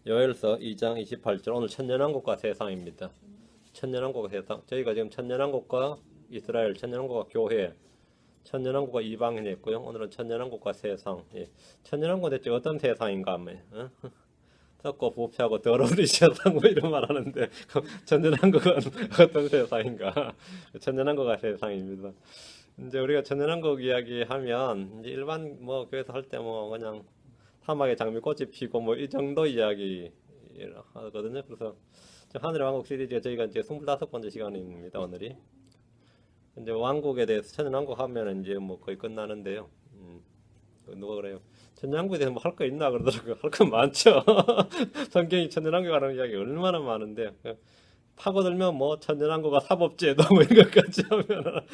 요엘서 2장 28절 오늘 천년왕국과 세상입니다. 천년왕국과 세상. 저희가 지금 천년왕국과 이스라엘, 천년왕국과 교회, 천년왕국과 이방인이 있고요. 오늘은 천년왕국과 세상. 예. 천년왕국은 대체 어떤 세상인가 하면 썩고 부패하고 더러운 세상 뭐 이런 말 하는데 천년왕국은 어떤 세상인가? 천년왕국과 세상입니다. 이제 우리가 천년왕국 이야기하면 이제 일반 뭐 교회에서 할 때 뭐 그냥 사막에 장미꽃이 피고 뭐 이 정도 이야기 하거든요. 그래서 하늘의 왕국 시리즈가 저희가 이제 25번째 시간입니다. 오늘이 이제 왕국에 대해서 천년왕국 하면 이제 뭐 거의 끝나는데요. 누가 그래요? 천년왕국에 대해서 뭐 할 거 있나 그러더라고요. 할 거 많죠. 성경이 천년왕국에 관한 이야기 얼마나 많은데 파고들면 뭐 천년왕국과 사법제도 뭐 이런 것까지 하면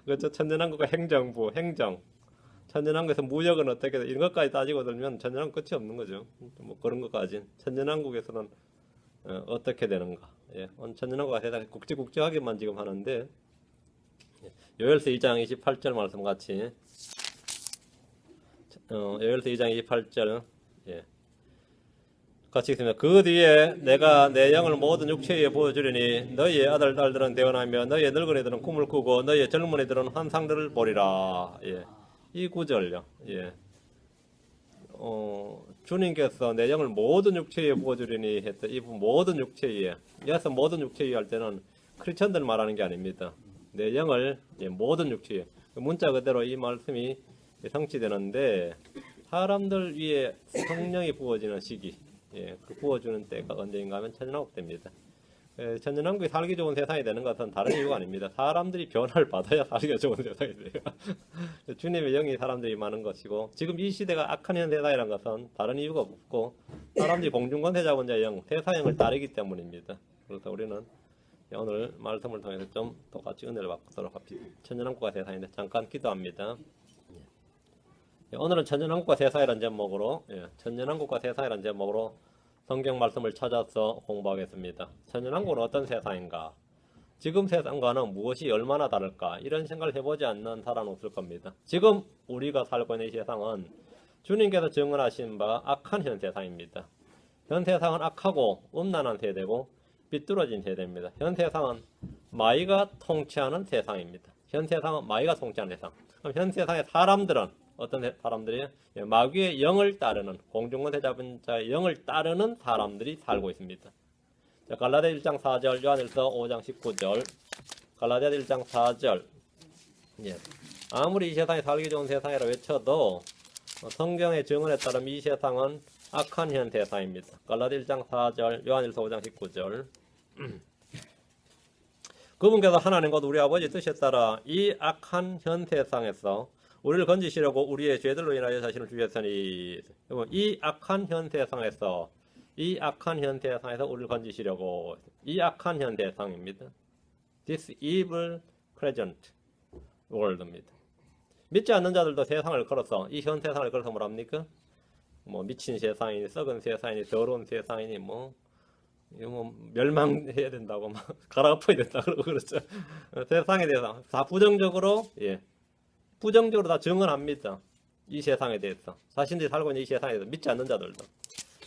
그렇죠. 천년왕국과 행정부, 행정. 천년왕국에서 무역은 어떻게 돼? 이런 것까지 따지고 들면 천년왕국 끝이 없는 거죠. 뭐 그런 것까지. 천년왕국에서는 어떻게 되는가? 예. 천년왕국과 대단히 국제하게만 지금 하는데 요엘서 2장 28절 말씀 같이 요엘서 2장 28절 예. 같이 읽습니다. 그 뒤에 내가 내 영을 모든 육체 위에 보여주리니 너희의 아들 딸들은 대언하며 너희의 늙은이들은 꿈을 꾸고 너희의 젊은이들은 환상들을 보리라. 예. 이 구절요. 예. 주님께서 내 영을 모든 육체 위에 부어주리니 했다. 이 모든 육체 위에. 여기서 모든 육체 위에 할 때는 크리스천들 말하는 게 아닙니다. 내 영을 모든 육체 위에. 문자 그대로 이 말씀이 성취되는데 사람들 위에 성령이 부어지는 시기. 예, 그 부어주는 때가 언제인가 하면 천년왕국 때입니다. 천년왕국이 살기 좋은 세상이 되는 것은 다른 이유가 아닙니다. 사람들이 변화를 받아야 살기가 좋은 세상이 돼요. 주님의 영이 사람들이 많은 것이고 지금 이 시대가 악한 현 세상이라는 것은 다른 이유가 없고 사람들이 공중권세 자본자의 영, 세상형을 따르기 때문입니다. 그래서 우리는 오늘 말씀을 통해서 좀 똑같이 은혜를 받도록 합시다. 천년왕국과 세상인데 잠깐 기도합니다. 오늘은 천년왕국과 세상이라는 제목으로 천년왕국과 세상이라는 제목으로 성경 말씀을 찾아서 공부하겠습니다. 천년왕국은 어떤 세상인가? 지금 세상과는 무엇이 얼마나 다를까? 이런 생각을 해보지 않는 사람은 없을 겁니다. 지금 우리가 살고 있는 이 세상은 주님께서 증언하신 바 악한 현 세상입니다. 현 세상은 악하고 음란한 세대고 비뚤어진 세대입니다. 현 세상은 마귀가 통치하는 세상입니다. 현 세상은 마귀가 통치하는 세상. 그럼 현 세상의 사람들은 어떤 사람들이 마귀의 영을 따르는 공중권세 잡은 자의 영을 따르는 사람들이 살고 있습니다. 자, 갈라디아 1장 4절, 요한일서 5장 19절, 갈라디아 1장 4절. 예. 아무리 이 세상이 살기 좋은 세상이라 외쳐도 성경의 증언에 따르면 이 세상은 악한 현 세상입니다. 갈라디아 1장 4절, 요한일서 5장 19절. 그분께서 하나님과 우리 아버지 뜻에 따라 이 악한 현 세상에서 우리를 건지시려고 우리의 죄들로 인하여 자신을 주셨으니 이 악한 현 세상에서 우리를 건지시려고 이 악한 현 세상입니다. This evil present world입니다. 믿지 않는 자들도 세상을 걸어서 이 현 세상을 걸어서 뭐랍니까? 뭐 미친 세상이니 썩은 세상이니 더러운 세상이니 뭐 멸망해야 된다고 막 갈아엎어야 된다 그러고 그렇죠. 세상에 대해서 다 부정적으로 부정적으로 다 증언합니다. 이 세상에 대해서. 자신들이 살고 있는 이 세상에 대해서 믿지 않는 자들도.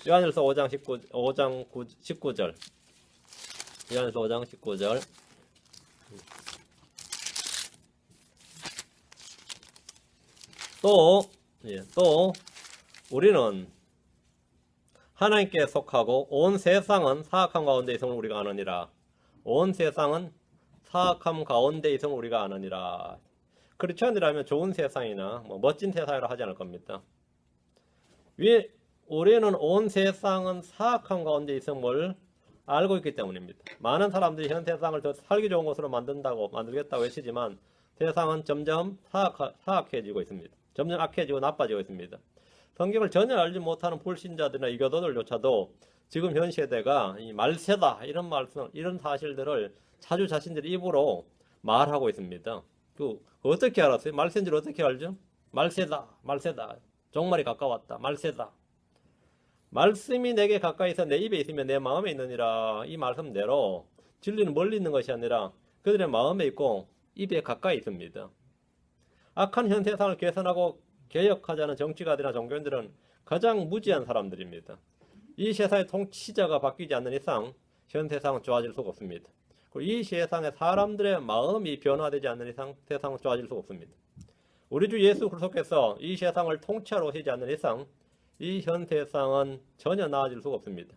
요한일서 5장 19절. 요한일서 5장 19절. 또 우리는 하나님께 속하고 온 세상은 사악함 가운데 있음을 우리가 아느니라. 온 세상은 사악함 가운데 있음을 우리가 아느니라. 크리스천이라면 좋은 세상이나 뭐 멋진 세상이라 하지 않을 겁니다. 우리는 온 세상은 사악함 가운데 있음을 알고 있기 때문입니다. 많은 사람들이 현 세상을 더 살기 좋은 곳으로 만들겠다고 외치지만 세상은 점점 사악해지고 있습니다. 점점 악해지고 나빠지고 있습니다. 성경을 전혀 알지 못하는 불신자들이나 이교도들조차도 지금 현 세대가 이 말세다 이런 사실들을 자주 자신들의 입으로 말하고 있습니다. 어떻게 알았어요? 말세인 줄 어떻게 알죠? 말세다. 종말이 가까웠다. 말세다. 말씀이 내게 가까이서 내 입에 있으면 내 마음에 있느니라. 이 말씀대로 진리는 멀리 있는 것이 아니라 그들의 마음에 있고 입에 가까이 있습니다. 악한 현 세상을 개선하고 개혁하자는 정치가들이나 종교인들은 가장 무지한 사람들입니다. 이 세상의 통치자가 바뀌지 않는 이상 현 세상은 좋아질 수가 없습니다. 그리고 이 세상에 사람들의 마음이 변화되지 않는 이상 세상은 좋아질 수가 없습니다. 우리 주 예수 그리스도께서 이 세상을 통치하러 오시지 않는 이상 이 현 세상은 전혀 나아질 수가 없습니다.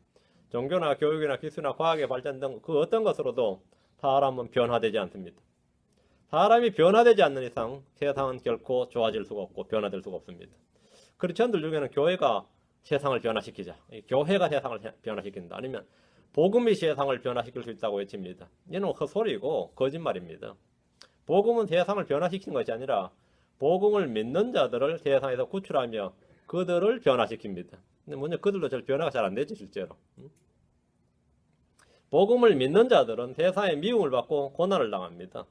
종교나 교육이나 기술이나 과학의 발전 등 그 어떤 것으로도 사람은 변화되지 않습니다. 사람이 변화되지 않는 이상 세상은 결코 좋아질 수가 없고 변화될 수가 없습니다. 크리스천들 중에는 교회가 세상을 변화시키자, 교회가 세상을 변화시킨다, 아니면 복음이 세상을 변화시킬 수 있다고 외칩니다. 이는 헛소리고 거짓말입니다. 복음은 세상을 변화시키는 것이 아니라 복음을 믿는 자들을 세상에서 구출하며 그들을 변화시킵니다. 근데 먼저 그들도 변화가 잘 안 되지 실제로. 복음을 믿는 자들은 세상에 미움을 받고 고난을 당합니다.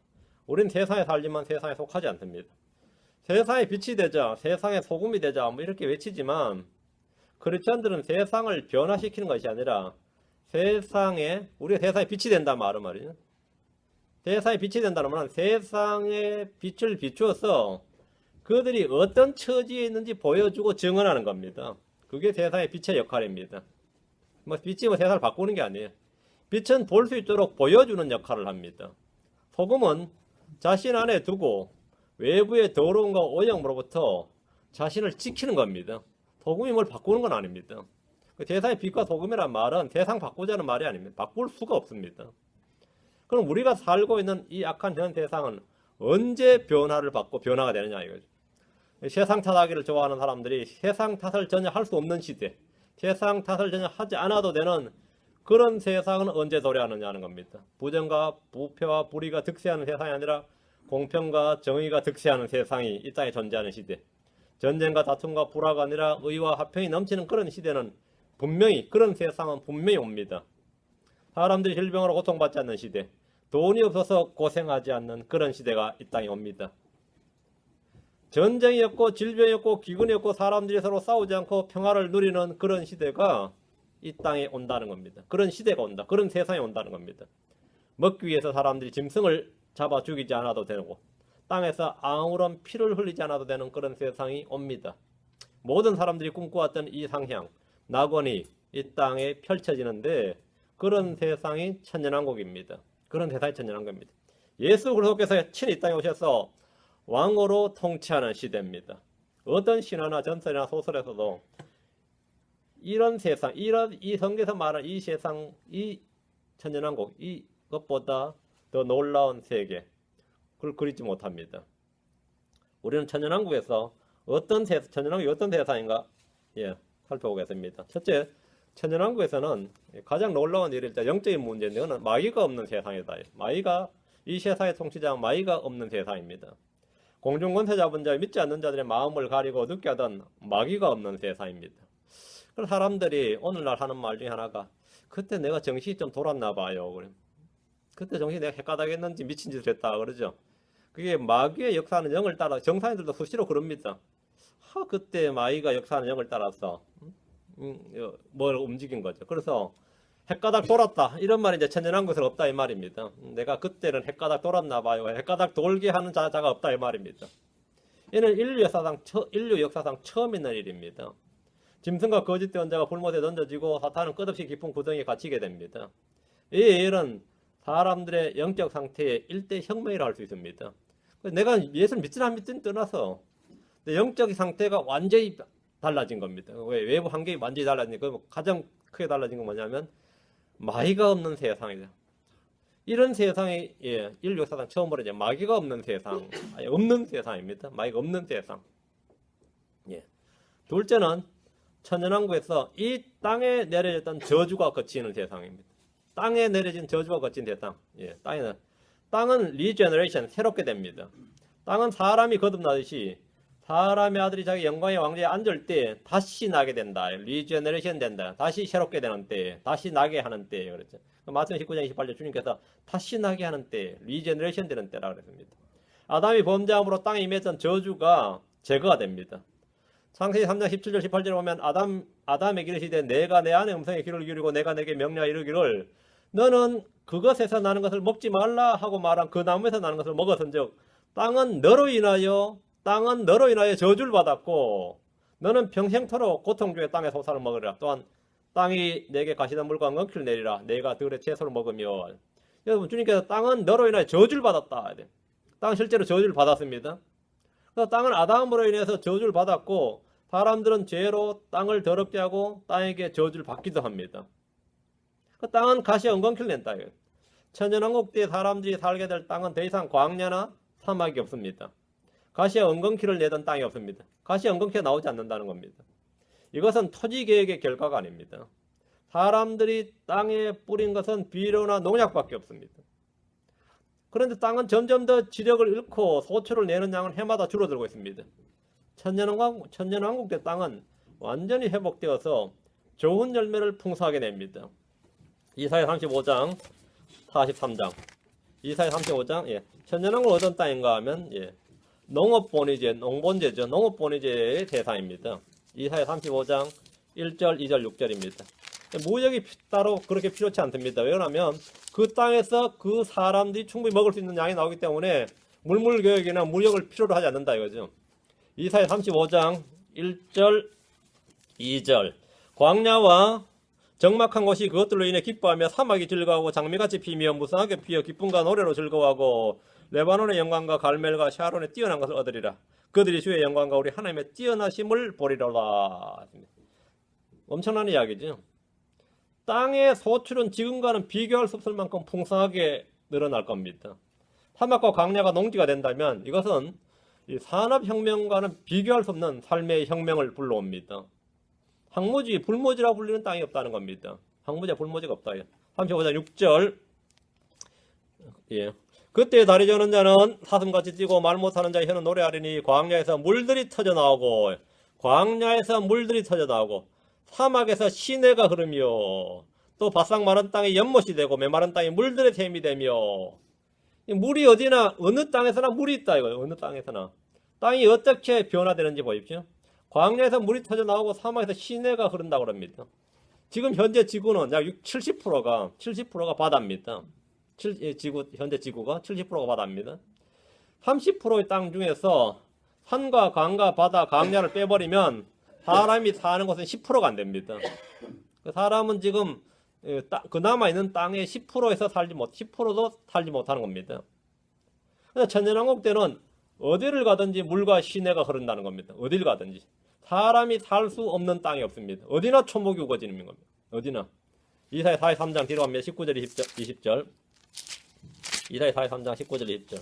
우린 세상에 살지만 세상에 속하지 않습니다. 세상의 빛이 되자, 세상의 소금이 되자 뭐 이렇게 외치지만 크리스천들은 세상을 변화시키는 것이 아니라 우리가 세상의 빛이 된다 말이죠. 세상의 빛이 된다는 말은 세상의 빛을 비추어서 그들이 어떤 처지에 있는지 보여주고 증언하는 겁니다. 그게 세상의 빛의 역할입니다. 빛이 세상을 바꾸는 게 아니에요. 빛은 볼 수 있도록 보여주는 역할을 합니다. 소금은 자신 안에 두고 외부의 더러움과 오염으로부터 자신을 지키는 겁니다. 소금이 뭘 바꾸는 건 아닙니다. 세상의 빛과 소금이란 말은 세상 바꾸자는 말이 아닙니다. 바꿀 수가 없습니다. 그럼 우리가 살고 있는 이 악한 현 세상은 언제 변화를 받고 변화가 되느냐 이거죠. 세상 탓하기를 좋아하는 사람들이 세상 탓을 전혀 할 수 없는 시대, 세상 탓을 전혀 하지 않아도 되는 그런 세상은 언제 도래하느냐는 겁니다. 부정과 부패와 불의가 득세하는 세상이 아니라 공평과 정의가 득세하는 세상이 이 땅에 존재하는 시대, 전쟁과 다툼과 불화가 아니라 의와 화평이 넘치는 그런 시대는 분명히, 그런 세상은 분명히 옵니다. 사람들이 질병으로 고통받지 않는 시대, 돈이 없어서 고생하지 않는 그런 시대가 이 땅에 옵니다. 전쟁이 없고 질병이 없고 기근이 없고 사람들이 서로 싸우지 않고 평화를 누리는 그런 시대가 이 땅에 온다는 겁니다. 그런 시대가 온다. 그런 세상이 온다는 겁니다. 먹기 위해서 사람들이 짐승을 잡아 죽이지 않아도 되고 땅에서 아무런 피를 흘리지 않아도 되는 그런 세상이 옵니다. 모든 사람들이 꿈꿔왔던 이 상향, 낙원이 이 땅에 펼쳐지는데 그런 세상이 천년왕국입니다. 그런 세상이 천년왕국입니다. 예수 그리스도께서 친히 이 땅에 오셔서 왕으로 통치하는 시대입니다. 어떤 신화나 전설이나 소설에서도 이런 세상, 이 성경에서 말하는 이 세상, 이 천년왕국, 이것보다 더 놀라운 세계, 그걸 그리지 못합니다. 우리는 천년왕국에서 천년왕국이 어떤 세상인가? 살펴보겠습니다. 첫째, 천년왕국에서는 가장 놀라운 일이 일단 영적인 문제인데, 그는 마귀가 없는 세상이다. 이 세상의 통치자는 마귀가 없는 세상입니다. 공중권세 잡은 자, 믿지 않는 자들의 마음을 가리고 늦게 하던 마귀가 없는 세상입니다. 그래서 사람들이 오늘날 하는 말 중에 하나가, 그때 내가 정신이 좀 돌았나 봐요. 그때 정신이 내가 헷가닥했는지 미친 짓을 했다 그러죠. 그게 마귀의 역사하는 영을 따라, 정상인들도 수시로 그럽니다. 그때 마귀가 역사하는 영을 따라서 뭘 움직인 거죠. 그래서 헷가닥 돌았다, 이런 말이 이제 천년왕국에서 없다 이 말입니다. 내가 그때는 헷가닥 돌았나 봐요. 헷가닥 돌게 하는 자가 없다 이 말입니다. 이는 인류 역사상 처음 있는 일입니다. 짐승과 거짓 대언자가 불못에 던져지고 사탄은 끝없이 깊은 구덩이에 갇히게 됩니다. 이 일은 사람들의 영적 상태의 일대 혁명이라 할 수 있습니다. 내가 예수를 믿든 안 믿든 떠나서 영적 상태가 완전히 달라진 겁니다. 왜? 외부 환경이 완전히 달라진 거, 가장 크게 달라진 건 뭐냐면 마귀가 없는 세상이죠. 이런 세상이 인류 역사상 처음으로 이제 마귀가 없는 세상, 없는 세상입니다. 마귀가 없는 세상. 둘째는 천년왕국에서 이 땅에 내려졌던 저주가 거치는 세상입니다. 땅에 내려진 저주가 거친 세상. 땅은 리제너레이션, 새롭게 됩니다. 땅은 사람이 거듭나듯이 사람의 아들이 자기 영광의 왕좌에 앉을 때 다시 나게 된다. 리제너레이션 된다. 다시 새롭게 되는 때, 다시 나게 하는 때. 그렇죠. 마태복음 19장 28절 주님께서 다시 나게 하는 때, 리제너레이션 되는 때라고 그랬습니다. 아담이 범죄함으로 땅에 임했던 저주가 제거가 됩니다. 창세기 3장 17절 18절에 보면 아담에게 이르시되 내가 내 아내 음성에 귀를 기울이고 내가 내게 명령하여 이르기를 너는 그것에서 나는 것을 먹지 말라 하고 말한 그 나무에서 나는 것을 먹었은즉 땅은 너로 인하여 저주를 받았고 너는 평생토록 고통 중에 땅의 소사를 먹으리라. 또한 땅이 내게 가시덤불과 엉겅퀴를 내리라. 내가 들의 채소를 먹으며. 여러분 주님께서 땅은 너로 인하여 저주를 받았다. 땅은 실제로 저주를 받았습니다. 그래서 땅은 아담으로 인해서 저주를 받았고 사람들은 죄로 땅을 더럽게 하고 땅에게 저주를 받기도 합니다. 그 땅은 가시 엉겅퀴를 낸 땅이에요. 천년왕국 때 사람들이 살게 될 땅은 더 이상 광야나 사막이 없습니다. 가시에 엉겅퀴를 내던 땅이 없습니다. 가시에 엉겅퀴가 나오지 않는다는 겁니다. 이것은 토지개혁의 결과가 아닙니다. 사람들이 땅에 뿌린 것은 비료나 농약밖에 없습니다. 그런데 땅은 점점 더 지력을 잃고 소출을 내는 양은 해마다 줄어들고 있습니다. 천년왕국 때 땅은 완전히 회복되어서 좋은 열매를 풍성하게 냅니다. 이사야 35장 43장 이사야 35장 천년왕국은 어떤 땅인가 하면 농업본위제, 농본제죠. 농업본위제의 대상입니다. 이사야 35장 1절, 2절, 6절입니다. 무역이 따로 그렇게 필요치 않습니다. 왜냐하면 그 땅에서 그 사람들이 충분히 먹을 수 있는 양이 나오기 때문에 물물교역이나 무역을 필요로 하지 않는다 이거죠. 이사야 35장 1절, 2절 광야와 적막한 곳이 그것들로 인해 기뻐하며 사막이 즐거워하고 장미같이 피며 무성하게 피어 기쁨과 노래로 즐거워하고 레바논의 영광과 갈멜과 샤론의 뛰어난 것을 얻으리라. 그들이 주의 영광과 우리 하나님의 뛰어나심을 보리로라. 엄청난 이야기죠. 땅의 소출은 지금과는 비교할 수 없을 만큼 풍성하게 늘어날 겁니다. 사막과 광야가 농지가 된다면 이것은 이 산업혁명과는 비교할 수 없는 삶의 혁명을 불러옵니다. 황무지, 불모지라 불리는 땅이 없다는 겁니다. 황무지와 불모지가 없다. 35장 6절 그때 다리 저는 자는 사슴같이 뛰고 말 못하는 자의 혀는 노래하리니 광야에서 물들이 터져나오고 사막에서 시내가 흐르며 또 바싹 마른 땅에 연못이 되고 메마른 땅에 물들의 샘이 되며 물이 어디나 어느 땅에서나 물이 있다 이거예요. 어느 땅에서나 땅이 어떻게 변화되는지 보십시오. 광야에서 물이 터져나오고 사막에서 시내가 흐른다고 합니다. 지금 현재 지구는 약 70%가 바다입니다. 현재 지구가 70%가 바다입니다. 30%의 땅 중에서 산과 강과 바다, 강야를 빼버리면 사람이 사는 곳은 10%가 안 됩니다. 사람은 지금 그나마 있는 땅의 10%도 살지 못하는 겁니다. 천년왕국 때는 어디를 가든지 물과 시내가 흐른다는 겁니다. 어디를 가든지. 사람이 살 수 없는 땅이 없습니다. 어디나 초목이 우거지는 겁니다. 어디나. 이사야 43장 뒤로 가면 19절, 20절. 이사야 43장 19절, 20절.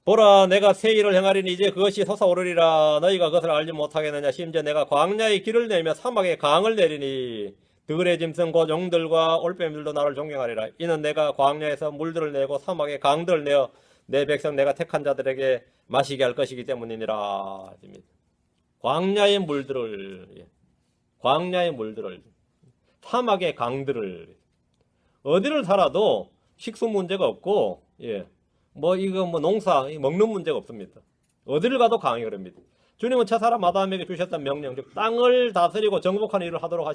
보라 내가 새 일을 행하리니 이제 그것이 솟아오르리라. 너희가 그것을 알지 못하겠느냐. 심지어 내가 광야에 길을 내며 사막에 강을 내리니 들의 짐승 곧 용들과 올빼미들도 나를 존경하리라. 이는 내가 광야에서 물들을 내고 사막에 강들을 내어 내 백성 내가 택한 자들에게 마시게 할 것이기 때문이니라. 광야의 물들을 사막의 강들을 어디를 살아도 식수 문제가 없고 농사 먹는 문제가 없습니다. 어디를 가도 강이 흐릅니다. 주님은 첫사람 아담에게 주셨던 명령 즉 땅을 다스리고 정복하는 일을 하도록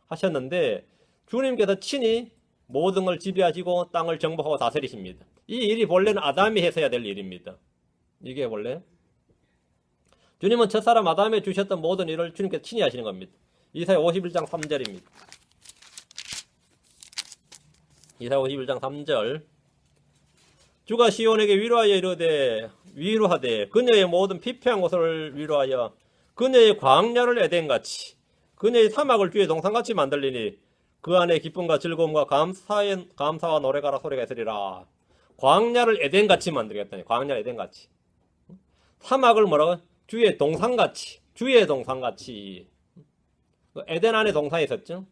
하셨는데 주님께서 친히 모든 걸 지배하시고 땅을 정복하고 다스리십니다. 이 일이 본래는 아담이 했어야 될 일입니다. 이게 원래 주님은 첫사람 아담에 주셨던 모든 일을 주님께서 친히 하시는 겁니다. 이사야 51장 3절입니다. 이사야 51장 3절 주가 시온에게 위로하되 그녀의 모든 피폐한 곳을 위로하여 그녀의 광야를 에덴같이 그녀의 사막을 주의 동산같이 만들리니 그 안에 기쁨과 즐거움과 감사와 노래가라 소리가 있으리라. 광야를 에덴같이 만들겠다니. 광야를 에덴같이. 사막을 뭐라고? 주의 동산같이. 에덴 안에 동산이 있었죠.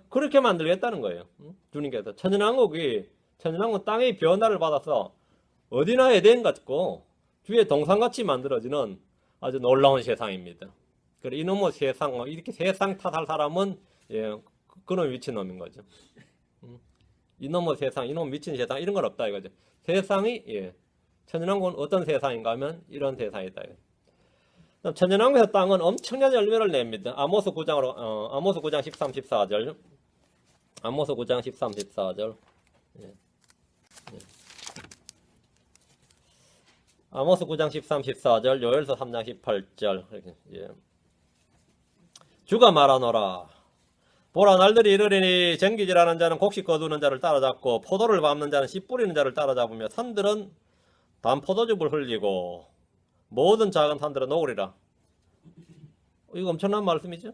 그렇게 만들겠다는 거예요. 주님께서 천년왕국은 땅의 변화를 받아서 어디나 에덴 같고 주의 동산같이 만들어지는 아주 놀라운 세상입니다. 그래 이놈의 세상 이렇게 세상 탓할 사람은 그놈 미친놈인 거죠. 이놈의 세상, 이놈 미친 세상 이런 건 없다 이거죠. 세상이 천년왕국은 어떤 세상인가 하면 이런 세상이다. 천년왕국에서 땅은 엄청난 열매를 냅니다. 아모스 9장 13, 14절. 아모스 9장 13, 14절. 아모스 9장 13, 14절, 요엘서 3장 18절. 예. 주가 말하노라. 보라, 날들이 이르리니 쟁기질하는 자는 곡식 거두는 자를 따라잡고 포도를 밟는 자는 씨 뿌리는 자를 따라잡으며 산들은 단 포도즙을 흘리고 모든 작은 산들은 녹으리라. 이거 엄청난 말씀이죠.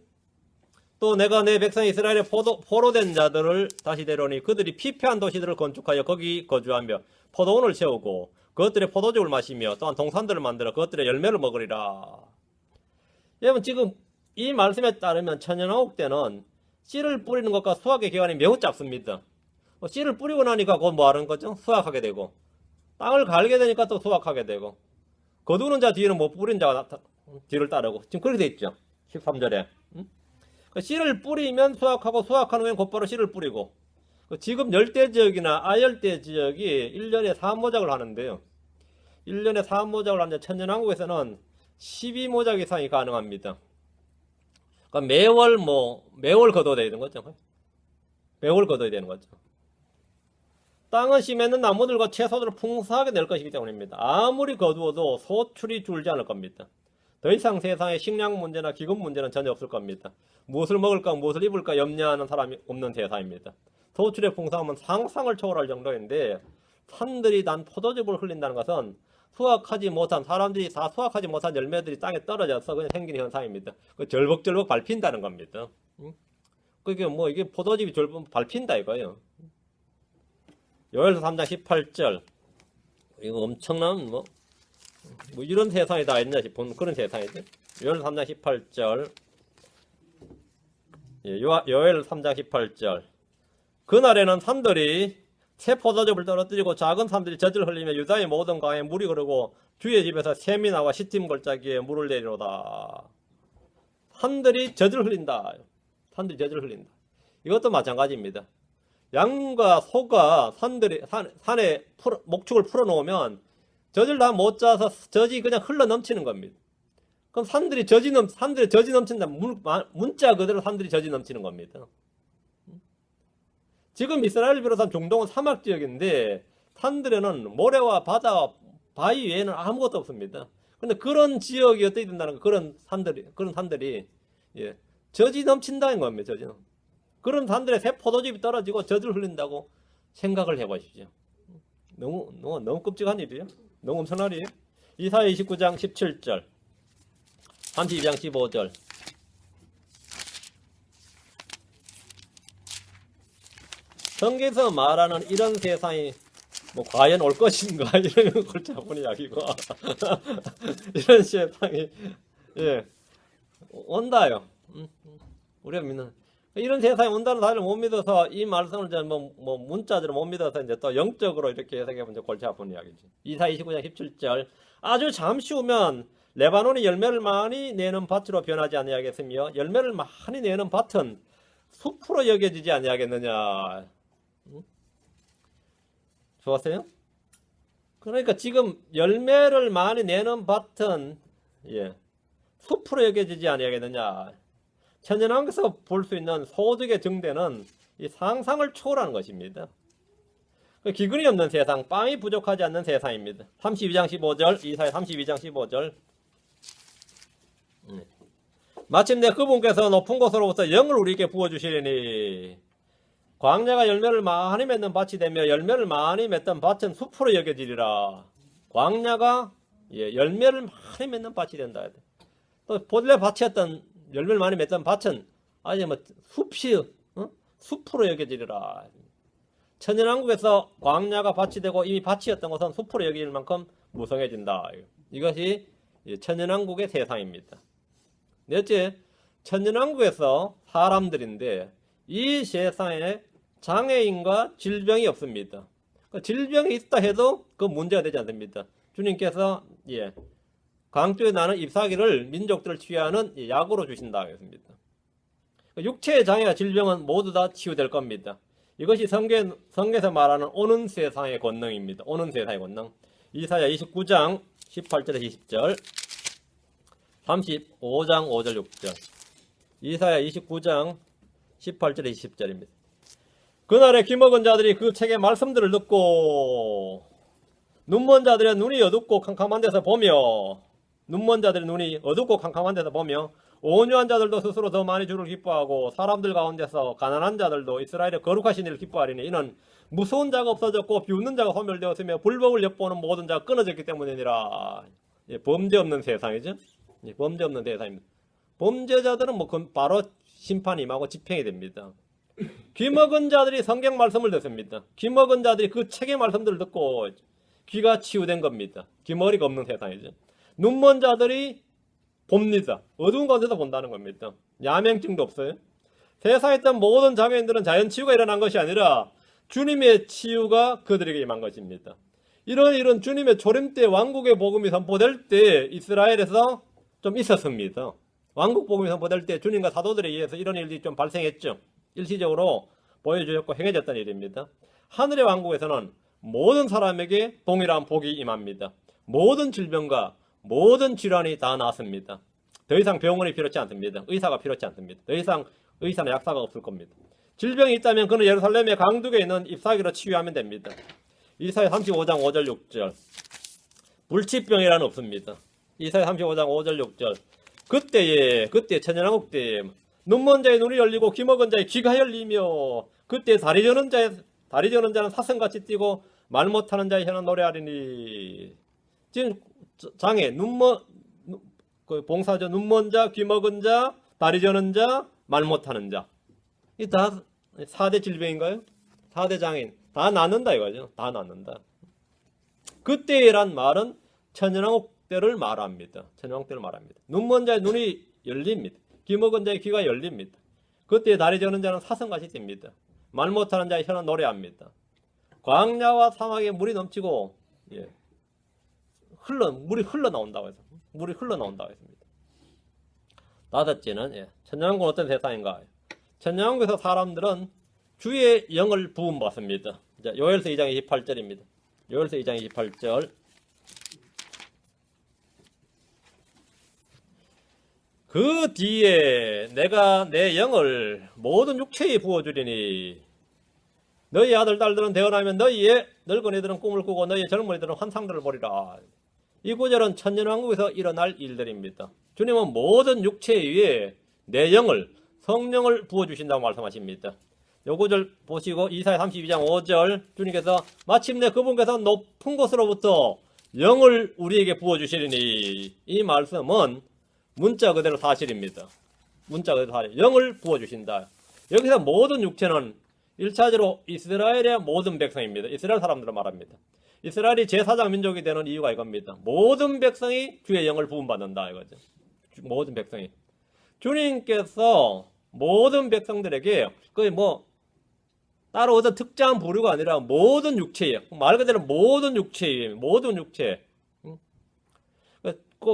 또 내가 내 백성 이스라엘의 포로된 자들을 다시 데려오니 그들이 피폐한 도시들을 건축하여 거기 거주하며 포도원을 세우고 그것들의 포도즙을 마시며 또한 동산들을 만들어 그것들의 열매를 먹으리라. 여러분, 지금 이 말씀에 따르면 천연왕국 때는 씨를 뿌리는 것과 수확의 기간이 매우 짧습니다. 씨를 뿌리고 나니까 곧 뭐 하는 거죠? 수확하게 되고, 땅을 갈게 되니까 또 수확하게 되고, 거두는 자 뒤에는 못 뿌린 자가 뒤를 따르고, 지금 그렇게 돼 있죠. 13절에. 씨를 뿌리면 수확하고, 수확하는 후엔 곧바로 씨를 뿌리고, 지금 열대 지역이나 아열대 지역이 1년에 사모작을 하는데요. 1년에 사모작을 하는데 천연왕국에서는 12모작 이상이 가능합니다. 그러니까 매월 거둬야 되는 거죠. 매월 거둬야 되는 거죠. 땅은 심에는 나무들과 채소들을 풍성하게 낼 것이기 때문입니다. 아무리 거두어도 소출이 줄지 않을 겁니다. 더 이상 세상에 식량 문제나 기금 문제는 전혀 없을 겁니다. 무엇을 먹을까 무엇을 입을까 염려하는 사람이 없는 세상입니다. 소출의 풍성함은 상상을 초월할 정도인데 산들이 난 포도즙을 흘린다는 것은 수확하지 못한 사람들이 다 수확하지 못한 열매들이 땅에 떨어져서 그냥 생기는 현상입니다. 그 절벅절벅 밟힌다는 겁니다. 그게 뭐 이게 포도즙이 절벅 밟힌다 이거예요. 요엘서 3장 18절. 이거 엄청난 뭐 이런 세상이 다 있냐 싶은 그런 세상이죠. 요엘 3장 18절. 예, 요엘 3장 18절. 그날에는 산들이 새 포도즙을 떨어뜨리고 작은 산들이 젖을 흘리며 유다의 모든 강에 물이 흐르고 주의 집에서 샘이 나와 시팀 골짜기에 물을 내리로다. 산들이 젖을 흘린다. 산들이 젖을 흘린다. 이것도 마찬가지입니다. 양과 소가 산에 목축을 풀어놓으면 젖을 다 못 짜서 젖이 그냥 흘러 넘치는 겁니다. 그럼 산들의 젖이 넘친다. 문자 그대로 산들이 젖이 넘치는 겁니다. 지금 이스라엘을 비롯한 중동은 사막 지역인데 산들에는 모래와 바다와 바위 외에는 아무것도 없습니다. 그런데 그런 지역이 어떻게 된다는 거? 그런 산들이 예, 젖이 넘친다는 겁니다. 젖이. 그런 산들에 새 포도즙이 떨어지고 젖을 흘린다고 생각을 해보십시오. 너무 끔찍한 일이에요. 너무 엄청난 일이에요. 이사야 29장 17절, 32장 15절. 성경에서 말하는 이런 세상이 뭐 과연 올 것인가 이런 골치 아픈 이야기고 이런 세상이 예 온다요. 우리가 믿는 이런 세상이 온다는 사실을 못 믿어서 이 말씀을 뭐 문자적으로 못 믿어서 이제 또 영적으로 이렇게 해석해 보면 골치 아픈 이야기지. 이사야 29장 17절. 아주 잠시 후면 레바논이 열매를 많이 내는 밭으로 변하지 아니하겠으며 열매를 많이 내는 밭은 숲으로 여겨지지 아니하겠느냐. 좋았어요? 그러니까 지금 열매를 많이 내는 밭은 숲으로 여겨지지 아니하겠느냐. 천연왕국에서 볼 수 있는 소득의 증대는 이 상상을 초월하는 것입니다. 기근이 없는 세상, 빵이 부족하지 않는 세상입니다. 32장 15절, 이사야 32장 15절. 마침내 그분께서 높은 곳으로부터 영을 우리에게 부어주시리니 광야가 열매를 많이 맺는 밭이 되며 열매를 많이 맺던 밭은 숲으로 여겨지리라. 광야가 열매를 많이 맺는 밭이 된다. 또 본래 밭이었던 열매를 많이 맺던 밭은 아예 뭐 숲으로 여겨지리라. 천연왕국에서 광야가 밭이 되고 이미 밭이었던 것은 숲으로 여겨질 만큼 무성해진다. 이것이 천연왕국의 세상입니다. 넷째, 천연왕국에서 사람들인데 이 세상에 장애인과 질병이 없습니다. 질병이 있다 해도 그 문제가 되지 않습니다. 주님께서 강조해 나는 잎사귀를 민족들을 치유하는 약으로 주신다 하겠습니다. 육체의 장애와 질병은 모두 다 치유될 겁니다. 이것이 성경에서 말하는 오는 세상의 권능입니다. 오는 세상의 권능. 이사야 29장 18절에서 20절, 35장 5절 6절. 이사야 29장 18절에 20절입니다. 그날에 귀먹은 자들이 그 책의 말씀들을 듣고 눈먼 자들의 눈이 어둡고 캄캄한 데서 보며 눈먼 자들의 눈이 어둡고 캄캄한 데서 보며 온유한 자들도 스스로 더 많이 주를 기뻐하고 사람들 가운데서 가난한 자들도 이스라엘의 거룩하신 일을 기뻐하리니 이는 무서운 자가 없어졌고 비웃는 자가 소멸되었으며 불법을 엿보는 모든 자가 끊어졌기 때문이니라. 예, 범죄 없는 세상이죠. 예, 범죄 없는 세상입니다. 범죄자들은 뭐 바로 심판이 임하고 집행이 됩니다. 귀먹은 자들이 성경 말씀을 듣습니다. 귀먹은 자들이 그 책의 말씀들을 듣고 귀가 치유된 겁니다. 귀머리가 없는 세상이죠. 눈먼 자들이 봅니다. 어두운 가운데서 본다는 겁니다. 야맹증도 없어요. 세상에 있던 모든 장애인들은 자연 치유가 일어난 것이 아니라 주님의 치유가 그들에게 임한 것입니다. 이런 주님의 초림 때 왕국의 복음이 선포될 때 이스라엘에서 좀 있었습니다. 왕국 복음이 선포될 때 주님과 사도들에 의해서 이런 일들이 좀 발생했죠. 일시적으로 보여주셨고 행해졌던 일입니다. 하늘의 왕국에서는 모든 사람에게 동일한 복이 임합니다. 모든 질병과 모든 질환이 다 나았습니다. 더 이상 병원이 필요치 않습니다. 의사가 필요치 않습니다. 더 이상 의사나 약사가 없을 겁니다. 질병이 있다면 그는 예루살렘의 강둑에 있는 잎사귀로 치유하면 됩니다. 이사야 35장 5절 6절. 불치병이라는 없습니다. 이사야 35장 5절 6절. 그때 천연왕국 때에 눈먼 자의 눈이 열리고 귀먹은 자의 귀가 열리며 그때 다리 저는 자는 사슴같이 뛰고 말 못하는 자의 혀는 노래하리니. 지금 장애 봉사자 눈먼 자, 귀먹은 자, 다리 저는 자, 말 못하는 자. 이 다 4대 질병인가요? 4대 장애인. 다 낫는다 이거죠. 다 낫는다. 그때란 말은 천연왕국 때를 말합니다. 천연왕국 때를 말합니다. 눈먼 자의 눈이 열립니다. 귀먹은 자의 귀가 열립니다. 그때 다리 저는 자는 사슴같이 뜁니다. 말 못하는 자의 혀는 노래합니다. 광야와 사막에 물이 넘치고 물이 흘러나온다고 해서 물이 흘러나온다고 했습니다. 다섯째는 천연왕국은 어떤 세상인가? 천연왕국에서 사람들은 주의 영을 부음받습니다. 요엘서 2장 28절입니다. 요엘서 2장 28절. 그 뒤에 내가 내 영을 모든 육체에 부어주리니 너희 아들 딸들은 태어나면 너희의 늙은이들은 꿈을 꾸고 너희의 젊은이들은 환상들을 보리라. 이 구절은 천년왕국에서 일어날 일들입니다. 주님은 모든 육체 위에 내 영을 성령을 부어주신다고 말씀하십니다. 요 구절 보시고 이사야 32장 5절 주님께서 마침내 그분께서 높은 곳으로부터 영을 우리에게 부어주시리니 이 말씀은 문자 그대로 사실입니다. 문자 그대로 사실. 영을 부어주신다. 여기서 모든 육체는 1차적으로 이스라엘의 모든 백성입니다. 이스라엘 사람들을 말합니다. 이스라엘이 제4장 민족이 되는 이유가 이겁니다. 모든 백성이 주의 영을 부음받는다 이거죠. 모든 백성이. 주님께서 모든 백성들에게 거의 따로 어떤 특정한 부류가 아니라 모든 육체예요. 말 그대로 모든 육체예요. 모든 육체.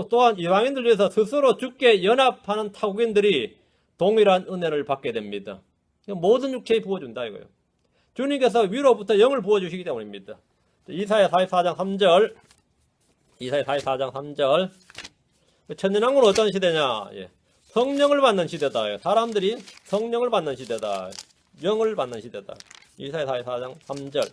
또한 이방인들 위해서 스스로 주께 연합하는 타국인들이 동일한 은혜를 받게 됩니다. 모든 육체에 부어준다 이거예요. 주님께서 위로부터 영을 부어주시기 때문입니다. 이사야 44장 3절. 이사야 44장 3절. 천년왕국은 어떤 시대냐? 성령을 받는 시대다. 사람들이 성령을 받는 시대다. 영을 받는 시대다. 이사야 44장 3절.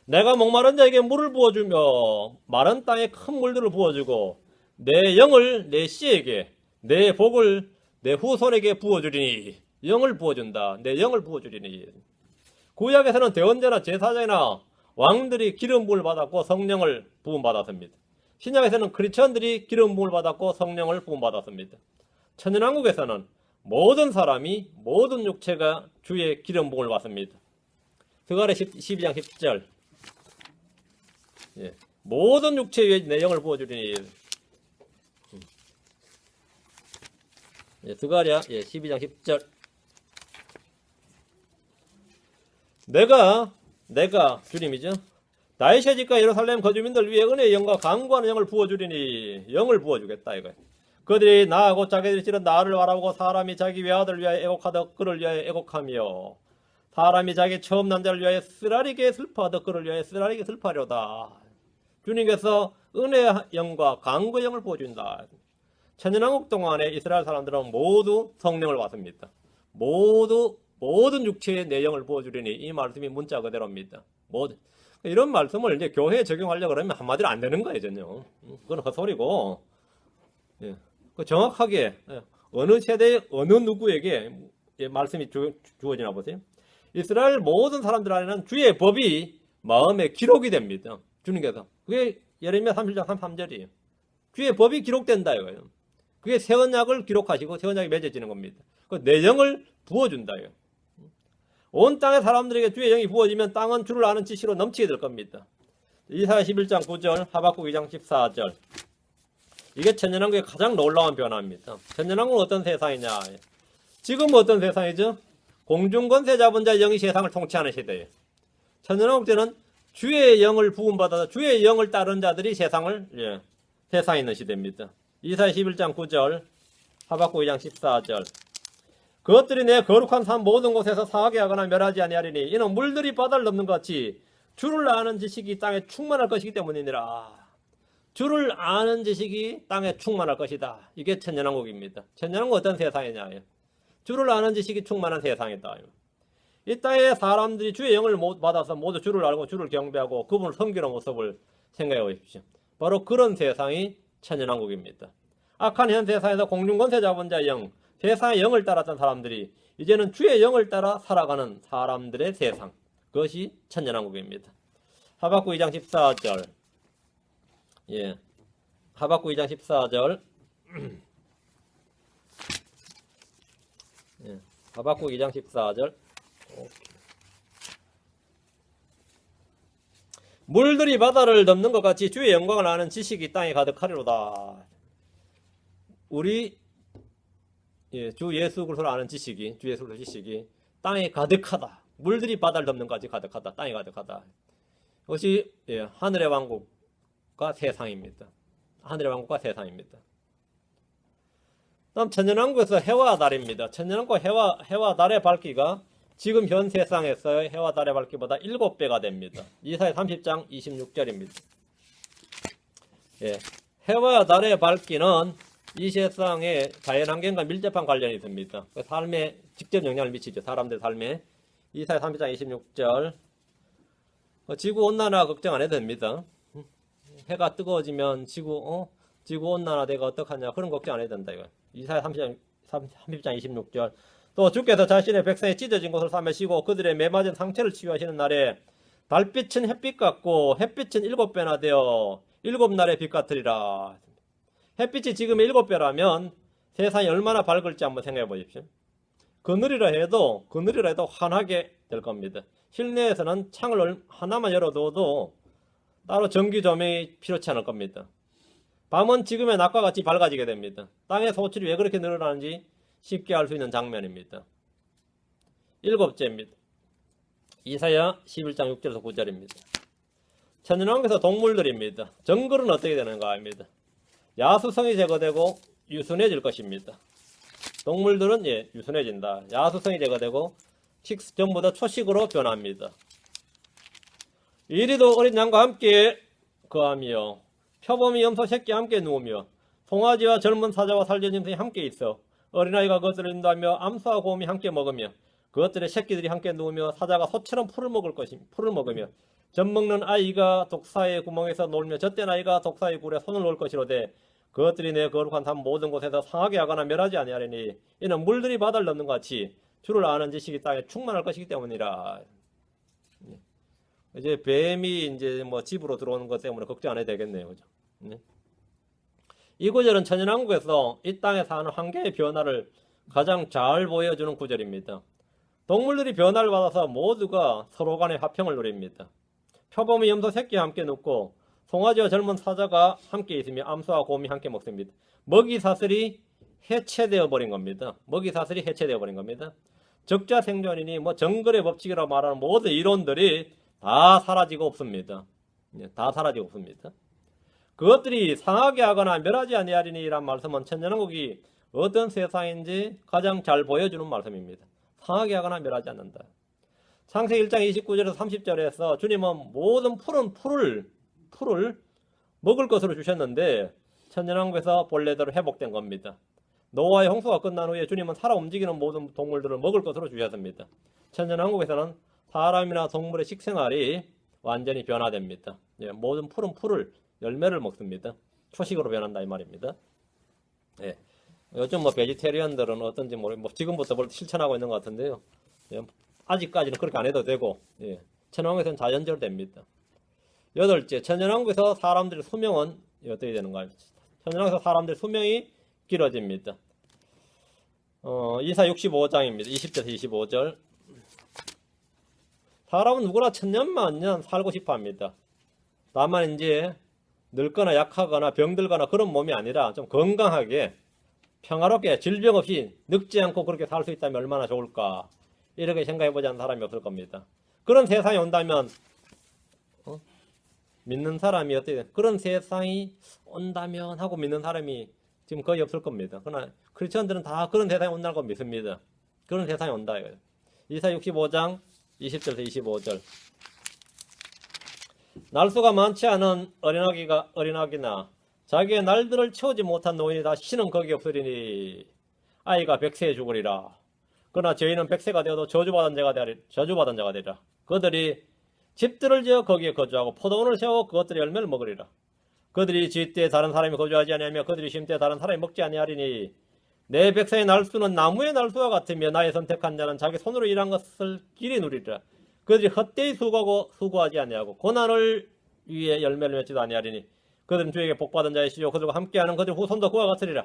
내가 목마른 자에게 물을 부어주며 마른 땅에 큰 물들을 부어주고 내 영을 내 씨에게 내 복을 내 후손에게 부어주리니. 영을 부어준다. 내 영을 부어주리니. 구약에서는 대언자나 제사장이나 왕들이 기름 부음을 받았고 성령을 부음받았습니다. 신약에서는 크리스천들이 기름 부음을 받았고 성령을 부음받았습니다. 천년왕국에서는 모든 사람이 모든 육체가 주의 기름 부음을 받습니다. 스가랴 12장 10절. 모든 육체 위에 내 영을 부어주리니. 스가랴 12장 10절. 내가 주님이죠. 다윗의 집과 예루살렘 거주민들 위에 은혜의 영과 강구하는 영을 부어주리니. 영을 부어주겠다 이거예요. 그들이 나하고 자기들이 지른 나를 바라보고 사람이 자기 외아들을 위하여 애곡하듯 그를 위하여 애곡하며 사람이 자기 처음 난자를 위하여 쓰라리게 슬퍼하듯 그를 위하여 쓰라리게 슬퍼하려다. 주님께서 은혜의 영과 강구의 영을 부어준다. 천년왕국 동안에 이스라엘 사람들은 모두 성령을 받습니다. 모든 육체의 내 영을 부어주리니 이 말씀이 문자 그대로입니다. 이런 말씀을 이제 교회에 적용하려고 그러면 한마디로 안 되는 거예요, 전혀. 그건 헛소리고, 예. 그 정확하게, 예. 어느 세대, 어느 누구에게 말씀이 주어지나 보세요. 이스라엘 모든 사람들 안에는 주의 법이 마음에 기록이 됩니다. 주님께서. 그게 예레미야 31장 33절이에요. 주의 법이 기록된다 이거예요. 그게 새 언약을 기록하시고 새 언약이 맺어지는 겁니다. 그 내정을 부어준다 이거예요. 온 땅의 사람들에게 주의 영이 부어지면 땅은 주를 아는 지식으로 넘치게 될 겁니다. 이사야 11장 9절, 하박국 2장 14절. 이게 천년왕국의 가장 놀라운 변화입니다. 천년왕국은 어떤 세상이냐? 지금은 어떤 세상이죠? 공중권세 잡은 자의 영이 세상을 통치하는 시대예요. 천년왕국 때는 주의 영을 부음받아서 주의 영을 따른 자들이 세상에 있는 시대입니다. 이사야 11장 9절, 하박국 2장 14절. 그것들이 내 거룩한 산 모든 곳에서 상하게 하거나 멸하지 아니하리니 이는 물들이 바다를 넘는 것 같이 주를 아는 지식이 땅에 충만할 것이기 때문이니라. 주를 아는 지식이 땅에 충만할 것이다. 이게 천년왕국입니다. 천년왕국은 어떤 세상이냐? 주를 아는 지식이 충만한 세상이다. 이 땅에 사람들이 주의 영을 받아서 모두 주를 알고 주를 경배하고 그분을 섬기는 모습을 생각해 보십시오. 바로 그런 세상이 천년왕국입니다. 악한 현 세상에서 공중권세 잡은 자의 영, 세상의 영을 따랐던 사람들이 이제는 주의 영을 따라 살아가는 사람들의 세상, 그것이 천년왕국입니다. 하박국 2장 14절. 예. 하박국 2장 14절. 예. 하박국 2장 14절. 물들이 바다를 덮는 것 같이 주의 영광을 아는 지식이 땅에 가득하리로다. 우리 주 예수 그리스도를 아는 지식이, 주 예수 그리스도 지식이 땅에 가득하다. 물들이 바다를 덮는 것 같이 가득하다. 땅에 가득하다. 이것이 하늘의 왕국과 세상입니다. 하늘의 왕국과 세상입니다. 다음 천년왕국에서 해와 달입니다. 천년왕국 해와 달의 밝기가 지금 현 세상에서의 해와 달의 밝기보다 7배가 됩니다. 이사야 30장 26절입니다. 예, 해와 달의 밝기는 이 세상의 자연환경과 밀접한 관련이 있습니다. 삶에 직접 영향을 미치죠. 사람들 삶에. 이사야 30장 26절. 지구온난화 걱정 안 해도 됩니다. 해가 뜨거워지면 지구온난화되가 어떡하냐 그런 걱정 안 해도 된다. 이거. 이사야 30장 26절. 또 주께서 자신의 백성의 찢어진 곳을 삼으시고 그들의 매맞은 상처를 치유하시는 날에 달빛은 햇빛 같고 햇빛은 7배나 되어 7날의 빛 같으리라. 햇빛이 지금의 7배라면 세상이 얼마나 밝을지 한번 생각해 보십시오. 그늘이라 해도 환하게 될 겁니다. 실내에서는 창을 하나만 열어둬도 따로 전기 조명이 필요치 않을 겁니다. 밤은 지금의 낮과 같이 밝아지게 됩니다. 땅의 소출이 왜 그렇게 늘어나는지 쉽게 알 수 있는 장면입니다. 7째입니다. 이사야 11장 6절에서 9절입니다. 천년왕국에서 동물들입니다. 정글은 어떻게 되는가 합니다. 야수성이 제거되고 유순해질 것입니다. 동물들은 유순해진다. 야수성이 제거되고 전부 다 초식으로 변합니다. 이리도 어린 양과 함께 거하며 표범이 염소 새끼와 함께 누우며 송아지와 젊은 사자와 살전 짐승이 함께 있어 어린아이가 그것들을 인도하며 암소와 곰이 함께 먹으며 그것들의 새끼들이 함께 누우며 사자가 소처럼 풀을 먹으며 젖 먹는 아이가 독사의 구멍에서 놀며 젖된 아이가 독사의 굴에 손을 놓을 것이로되 그것들이 내 거룩한 삶 모든 곳에서 상하게 하거나 멸하지 아니하리니 이는 물들이 바다를 넘는 것 같이 주를 아는 지식이 땅에 충만할 것이기 때문이라. 이제 뱀이 이제 집으로 들어오는 것 때문에 걱정 안 해도 되겠네요. 그죠? 이 구절은 천년왕국에서 이 땅에 사는 환경의 변화를 가장 잘 보여주는 구절입니다. 동물들이 변화를 받아서 모두가 서로 간의 화평을 누립니다. 표범이 염소 새끼와 함께 눕고 송아지와 젊은 사자가 함께 있으며 암소와 곰이 함께 먹습니다. 먹이사슬이 해체되어 버린 겁니다. 적자 생존이니 정글의 법칙이라고 말하는 모든 이론들이 다 사라지고 없습니다. 그것들이 상하게 하거나 멸하지 아니하리니란 말씀은 천년왕국이 어떤 세상인지 가장 잘 보여주는 말씀입니다. 상하게 하거나 멸하지 않는다. 창세기 1장 29절에서 30절에서 주님은 모든 푸른 풀을 먹을 것으로 주셨는데 천년왕국에서 본래대로 회복된 겁니다. 노아의 홍수가 끝난 후에 주님은 살아 움직이는 모든 동물들을 먹을 것으로 주셨습니다. 천년왕국에서는 사람이나 동물의 식생활이 완전히 변화됩니다. 예, 모든 풀은 풀을 열매를 먹습니다. 초식으로 변한다 이 말입니다. 예. 요즘 뭐 베지테리언들은 어떤지 뭐 지금부터 뭘 실천하고 있는 것 같은데요. 예, 아직까지는 그렇게 안 해도 되고, 예, 천연왕국에서는 자연적으로 됩니다. 여덟째, 천연왕국에서 사람들의 수명은 어떻게 되는가요? 천연왕국에서 사람들의 수명이 길어집니다. 이사 65장입니다. 20절에서 25절. 사람은 누구나 천년 만년 살고 싶어 합니다. 다만 이제 늙거나 약하거나 병들거나 그런 몸이 아니라 좀 건강하게 평화롭게 질병 없이 늙지 않고 그렇게 살 수 있다면 얼마나 좋을까, 이렇게 생각해보지 않는 사람이 없을 겁니다. 그런 세상이 온다면 믿는 사람이 어떻게 그런 세상이 온다면 하고 믿는 사람이 지금 거의 없을 겁니다. 그러나 크리스천들은 다 그런 세상이 온다고 믿습니다. 그런 세상이 온다 이거예요. 이사 65장 20절에서 25절. 날수가 많지 않은 어린아기나 자기의 날들을 채우지 못한 노인이 다시는 거기 없으리니 아이가 100세에 죽으리라. 그러나 저희는 100세가 되어도 저주받은 자가 되리라. 그들이 집들을 지어 거기에 거주하고 포도원을 세우고 그것들의 열매를 먹으리라. 그들이 지을 다른 사람이 거주하지 아니하며 그들이 심을 다른 사람이 먹지 아니하리니 내 백성의 날수는 나무의 날수와 같으며 나의 선택한 자는 자기 손으로 일한 것을 길이 누리리라. 그들이 헛되이 수고하지 아니하고 고난을 위해 열매를 맺지도 아니하리니 그들은 주에게 복받은 자이시요 그들과 함께하는 그들 후손도 그와 같으리라.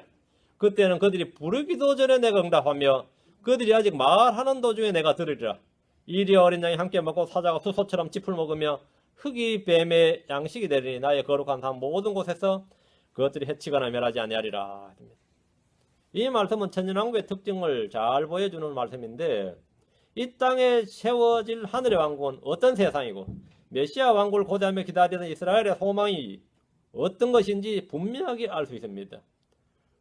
그때는 그들이 부르기도 전에 내가 응답하며 그들이 아직 말하는 도중에 내가 들으리라. 이리 어린 양이 함께 먹고 사자가 수소처럼 짚을 먹으며 흙이 뱀의 양식이 되리니 나의 거룩한 삶 모든 곳에서 그것들이 해치거나 멸하지 아니하리라. 이 말씀은 천년왕국의 특징을 잘 보여주는 말씀인데, 이 땅에 세워질 하늘의 왕국은 어떤 세상이고 메시아 왕국을 고대하며 기다리던 이스라엘의 소망이 어떤 것인지 분명하게 알 수 있습니다.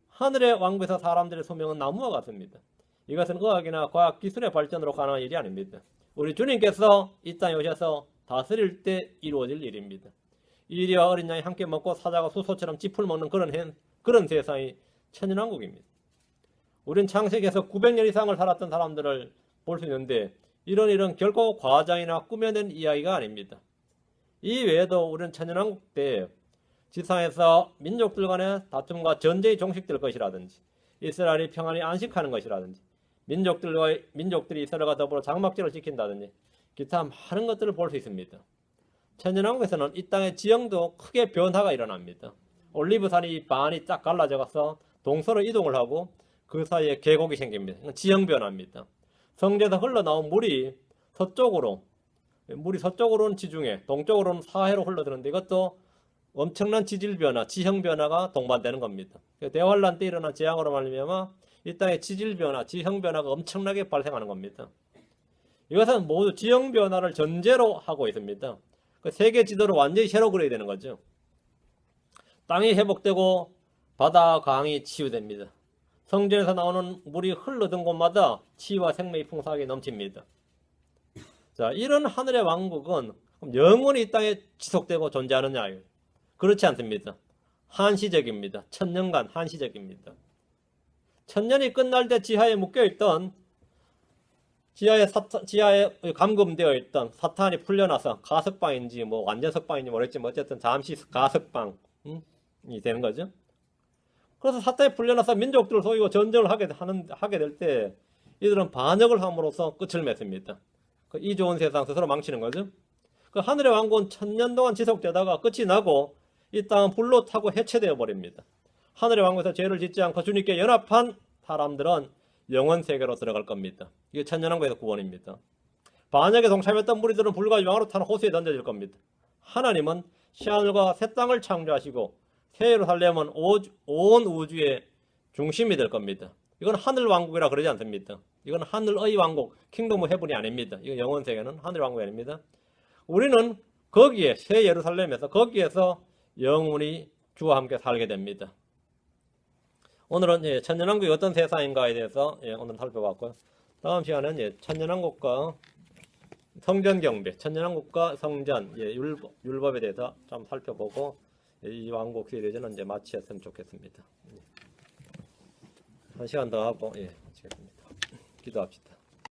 하늘의 왕국에서 사람들의 수명은 나무와 같습니다. 이것은 의학이나 과학 기술의 발전으로 가능한 일이 아닙니다. 우리 주님께서 이 땅에 오셔서 다스릴 때 이루어질 일입니다. 이리와 어린 양이 함께 먹고 사자가 수소처럼 짚을 먹는 그런 세상이 천년왕국입니다. 우리는 창세기에서 900년 이상을 살았던 사람들을 볼 수 있는데 이런 일은 결코 과장이나 꾸며낸 이야기가 아닙니다. 이 외에도 우리는 천년왕국 때 지상에서 민족들 간의 다툼과 전쟁이 종식될 것이라든지 이스라엘이 평안히 안식하는 것이라든지 민족들이 이스라엘과 더불어 장막절을 지킨다든지 기타 많은 것들을 볼 수 있습니다. 천년왕국에서는 이 땅의 지형도 크게 변화가 일어납니다. 올리브산이 반이 딱 갈라져 가서 동서로 이동을 하고 그 사이에 계곡이 생깁니다. 지형 변화입니다. 성지에서 흘러나온 물이 서쪽으로는 지중해, 동쪽으로는 사해로 흘러드는데 이것도 엄청난 지질 변화, 지형 변화가 동반되는 겁니다. 대환란 때 일어난 재앙으로 말미암아 이 땅의 지질 변화, 지형 변화가 엄청나게 발생하는 겁니다. 이것은 모두 지형 변화를 전제로 하고 있습니다. 세계 지도를 완전히 새로 그려야 되는 거죠. 땅이 회복되고 바다 강이 치유됩니다. 성전에서 나오는 물이 흘러든 곳마다 치유와 생명이 풍성하게 넘칩니다. 자, 이런 하늘의 왕국은 영원히 이 땅에 지속되고 존재하느냐? 그렇지 않습니다. 한시적입니다. 천년간 한시적입니다. 천년이 끝날 때 지하에 묶여있던 지하에 감금되어 있던 사탄이 풀려나서 가석방인지 뭐 완전 석방인지 모르겠지만 어쨌든 잠시 가석방이 되는 거죠. 그래서 사탄이 풀려나서 민족들을 속이고 전쟁을 하게 될 때 이들은 반역을 함으로써 끝을 맺습니다. 이 좋은 세상 스스로 망치는 거죠. 그 하늘의 왕국은 천년 동안 지속되다가 끝이 나고 이 땅은 불로 타고 해체되어 버립니다. 하늘의 왕국에서 죄를 짓지 않고 주님께 연합한 사람들은 영원 세계로 들어갈 겁니다. 이게 천년왕국에서 구원입니다. 반역에 동참했던 무리들은 불과 유황으로 타는 호수에 던져질 겁니다. 하나님은 새하늘과 새 땅을 창조하시고 새 예루살렘은 온 우주의 중심이 될 겁니다. 이건 하늘 왕국이라 그러지 않습니다. 이건 하늘의 왕국, 킹덤 오브 헤븐이 아닙니다. 이건 영원 세계는 하늘 왕국이 아닙니다. 우리는 거기에 새 예루살렘에서 거기에서 영원히 주와 함께 살게 됩니다. 오늘은 천년왕국이 어떤 세상인가에 대해서 오늘 살펴봤고요. 다음 시간은 천년왕국과 성전 경배, 천년왕국과 성전, 율법에 대해서 좀 살펴보고 이 왕국 시리즈는 이제 마치었으면 좋겠습니다. 한 시간 더 하고 마치겠습니다. 기도합시다.